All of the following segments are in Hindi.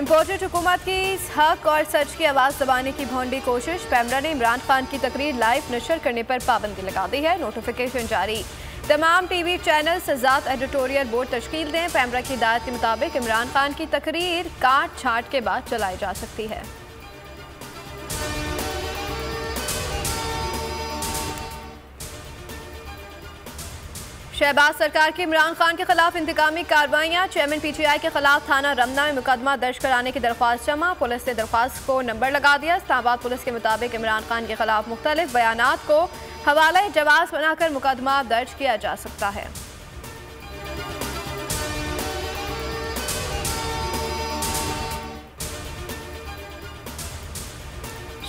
इम्पोर्टेड हुकूमत की हक और सच की आवाज़ दबाने की भोंडी कोशिश। पैमरा ने इमरान खान की तकरीर लाइव नशर करने पर पाबंदी लगा दी है। नोटिफिकेशन जारी। तमाम टीवी चैनल आजाद एडिटोरियल बोर्ड तश्कील दें। पैमरा की हिदायत के मुताबिक इमरान खान की तकरीर काट छाट के बाद चलाई जा सकती है। शहबाज सरकार की इमरान खान के खिलाफ इंतकामी कार्रवाइयां। चेयरमैन PTI के खिलाफ थाना रमना में मुकदमा दर्ज कराने की दरख्वास्त जमा। पुलिस ने दरख्वास्त को नंबर लगा दिया। इस्लामाबाद पुलिस के मुताबिक इमरान खान के खिलाफ मुख्तलिफ बयानात को हवाला जवाब बनाकर मुकदमा दर्ज किया जा सकता है।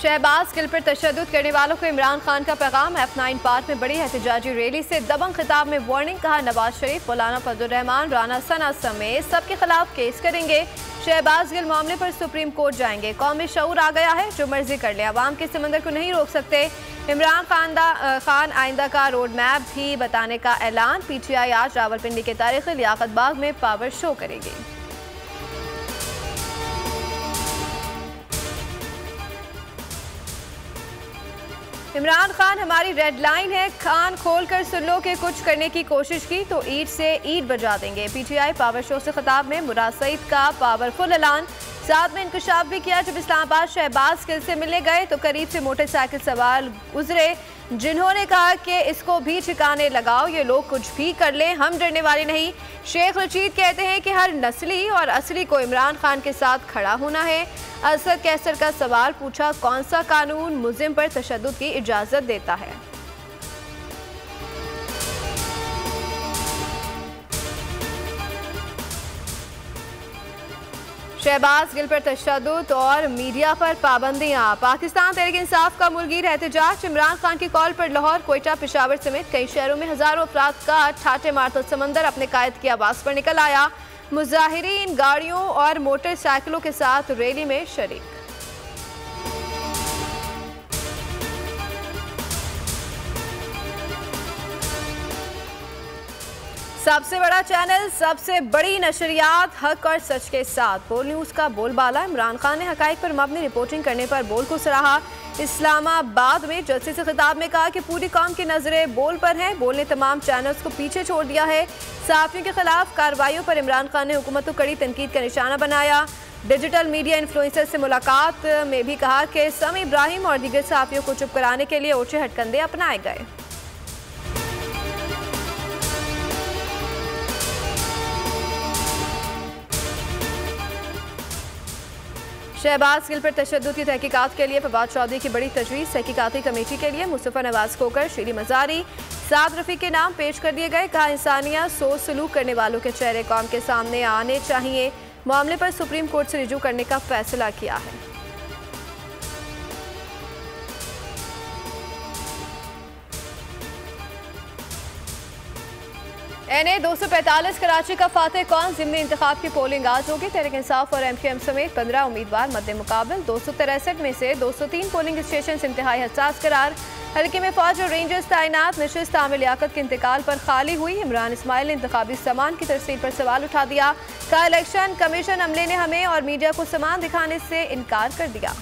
शहबाज गिल पर तशद्दुद करने वालों को इमरान खान का पैगाम। F9 पार्क में बड़ी एहतजाजी रैली से दबंग खिताब में वार्निंग। कहा, नवाज शरीफ, मौलाना फजल रहमान, राना सना समेत सबके खिलाफ केस करेंगे। शहबाज गिल मामले पर सुप्रीम कोर्ट जाएंगे। कौमी शऊर आ गया है, जो मर्जी कर ले, अवाम के समंदर को नहीं रोक सकते। इमरान खान आइंदा का रोड मैप भी बताने का ऐलान। PTI आज रावलपिंडी के तारीखी लियाकत बाग में पावर शो करेगी। इमरान खान हमारी रेड लाइन है, कान खोल कर सुन लो के कुछ करने की कोशिश की तो ईद से ईद बजा देंगे। PTI पावर शो से खिताब में मुराद सईद का पावरफुल ऐलान। साथ में इंकशाफ भी किया। जब इस्लामाबाद शहबाज गिल से मिलने गए तो करीब से मोटरसाइकिल सवार गुजरे, जिन्होंने कहा कि इसको भी ठिकाने लगाओ, ये लोग कुछ भी कर लें, हम डरने वाले नहीं। शेख रशीद कहते हैं कि हर नस्ली और असली को इमरान खान के साथ खड़ा होना है। असद कैसर का सवाल पूछा, कौन सा कानून मुज़्रिम पर तशद्दुद की इजाजत देता है। शहबाज गिल पर तशद्दुद और मीडिया पर पाबंदियां। पाकिस्तान तहरीक इंसाफ का मुलगीर एहतजाज। इमरान खान की कॉल पर लाहौर, कोयटा, पेशावर समेत कई शहरों में हजारों अफराद का ठाटे मारता समंदर अपने कायद की आवाज़ पर निकल आया। मुजाहिरीन गाड़ियों और मोटरसाइकिलों के साथ रैली में शरीक। सबसे बड़ा चैनल, सबसे बड़ी नशरियात, हक और सच के साथ। बोल न्यूज़ का बोलबाला। इमरान खान ने हकाइक पर मबनी रिपोर्टिंग करने पर बोल को सराहा। इस्लामाबाद में जलसे से खिताब में कहा कि पूरी कौम की नजरें बोल पर हैं। बोल ने तमाम चैनल्स को पीछे छोड़ दिया है। सहाफ़ियों के खिलाफ कार्रवाइयों पर इमरान खान ने हुकूमत को कड़ी तनकीद का निशाना बनाया। डिजिटल मीडिया इन्फ्लुएंसर से मुलाकात में भी कहा कि समी इब्राहिम और दीगर सहाफ़ियों को चुप कराने के लिए ओछे हटकंडे अपनाए गए। शहबाज गिल पर तशद्दुद की तहकीकात के लिए फवाद चौधरी की बड़ी तजवीज़। तहकीकाती कमेटी के लिए मुस्तफ़ा नवाज खोकर, शीरी मज़ारी, साद रफ़ी के नाम पेश कर दिए गए। कहा, इंसानियत सोच सलूक करने वालों के चेहरे कौम के सामने आने चाहिए। मामले पर सुप्रीम कोर्ट से रिजू करने का फैसला किया है। NA 245 कराची का फातेह कौन? ज़िमनी इंतखाब की पोलिंग आज होगी। तहरीक इंसाफ और MQM समेत 15 उम्मीदवार मद्दे मुकाबल। 263 में से 203 पोलिंग स्टेशन इंतहाई हसास करार। हल्के में फौज और रेंजर्स तैनात। नशिस्त आमिर लियाकत के इंतकाल पर खाली हुई। इमरान इस्माइल ने इंतखाबी सामान की तरसील पर सवाल उठा दिया। कहा, इलेक्शन कमीशन अमले ने हमें और मीडिया को सामान दिखाने से इनकार कर दिया।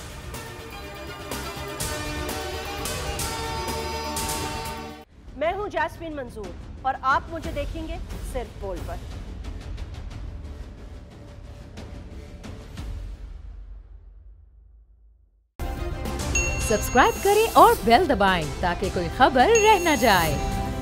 मैं हूं जैस्मिन मंजूर और आप मुझे देखेंगे सिर्फ बोल पर। सब्सक्राइब करें और बेल दबाएं ताकि कोई खबर रह न जाए।